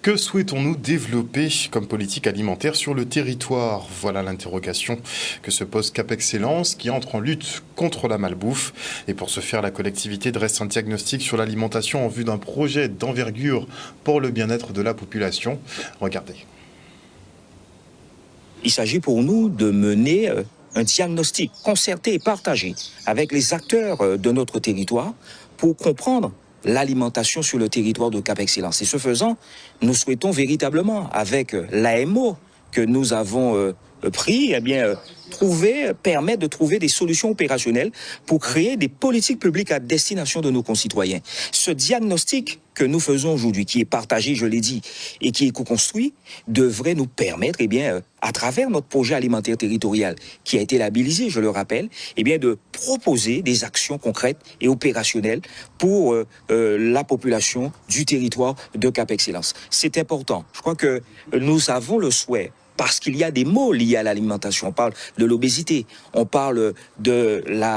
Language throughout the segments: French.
Que souhaitons-nous développer comme politique alimentaire sur le territoire? Voilà l'interrogation que se pose Cap Excellence, qui entre en lutte contre la malbouffe. Et pour ce faire, la collectivité dresse un diagnostic sur l'alimentation en vue d'un projet d'envergure pour le bien-être de la population. Regardez. Il s'agit pour nous de mener un diagnostic concerté et partagé avec les acteurs de notre territoire pour comprendre l'alimentation sur le territoire de Cap Excellence. Et ce faisant, nous souhaitons véritablement, avec l'AMO que nous avons pris, permettre de trouver des solutions opérationnelles pour créer des politiques publiques à destination de nos concitoyens. Ce diagnostic que nous faisons aujourd'hui, qui est partagé, je l'ai dit, et qui est co-construit, devrait nous permettre, à travers notre projet alimentaire territorial, qui a été labellisé, je le rappelle, de proposer des actions concrètes et opérationnelles pour la population du territoire de Cap Excellence. C'est important. Je crois que nous avons le souhait, parce qu'il y a des maux liés à l'alimentation. On parle de l'obésité, on parle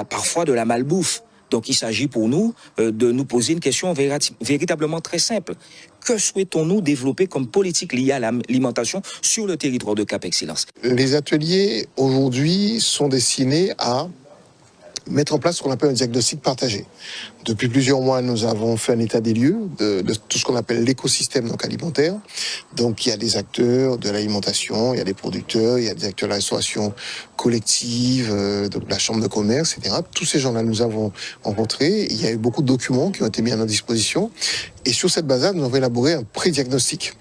parfois de la malbouffe. Donc il s'agit pour nous de nous poser une question véritablement très simple. Que souhaitons-nous développer comme politique liée à l'alimentation sur le territoire de Cap Excellence? Les ateliers aujourd'hui sont destinés à mettre en place ce qu'on appelle un diagnostic partagé. Depuis plusieurs mois, nous avons fait un état des lieux de tout ce qu'on appelle l'écosystème alimentaire. Donc il y a des acteurs de l'alimentation, il y a des producteurs, il y a des acteurs de la restauration collective, de la chambre de commerce, etc. Tous ces gens-là, nous avons rencontrés. Il y a eu beaucoup de documents qui ont été mis à notre disposition. Et sur cette base-là, nous avons élaboré un pré-diagnostic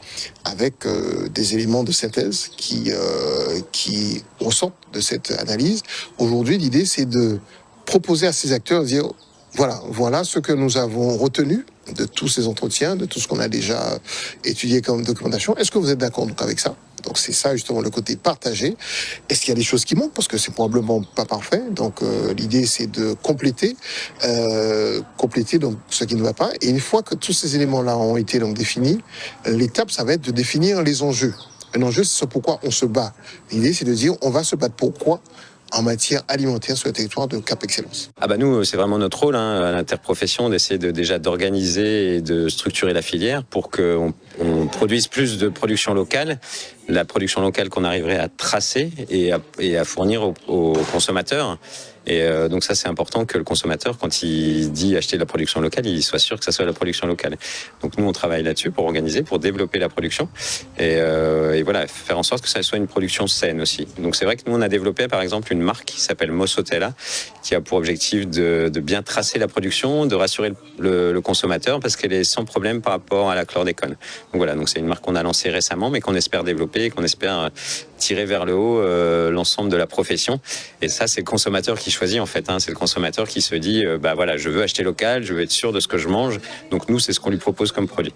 avec des éléments de synthèse qui ressortent de cette analyse. Aujourd'hui, l'idée, c'est de proposer à ces acteurs de dire voilà ce que nous avons retenu de tous ces entretiens, de tout ce qu'on a déjà étudié comme documentation. Est-ce que vous êtes d'accord avec ça? Donc c'est ça justement le côté partagé. Est-ce qu'il y a des choses qui manquent? Parce que c'est probablement pas parfait. Donc l'idée c'est de compléter donc ce qui ne va pas. Et une fois que tous ces éléments-là ont été donc définis, l'étape ça va être de définir les enjeux. Un enjeu, c'est ce pourquoi on se bat. L'idée c'est de dire on va se battre pourquoi en matière alimentaire sur le territoire de Cap Excellence. Nous, c'est vraiment notre rôle à l'interprofession d'essayer déjà d'organiser et de structurer la filière pour qu'on produise plus de production locale, la production locale qu'on arriverait à tracer et à fournir aux consommateurs. Et donc ça, c'est important que le consommateur, quand il dit acheter de la production locale, il soit sûr que ça soit la production locale. Donc nous, on travaille là-dessus pour organiser, pour développer la production et voilà, faire en sorte que ça soit une production saine aussi. Donc c'est vrai que nous, on a développé par exemple une marque qui s'appelle Mossotella, qui a pour objectif de bien tracer la production, de rassurer le consommateur parce qu'elle est sans problème par rapport à la chlordécone. Donc voilà, donc c'est une marque qu'on a lancée récemment, mais qu'on espère développer et qu'on espère tirer vers le haut l'ensemble de la profession. Et ça, c'est le consommateur qui choisit en fait. C'est le consommateur qui se dit je veux acheter local, je veux être sûr de ce que je mange. Donc nous, c'est ce qu'on lui propose comme produit.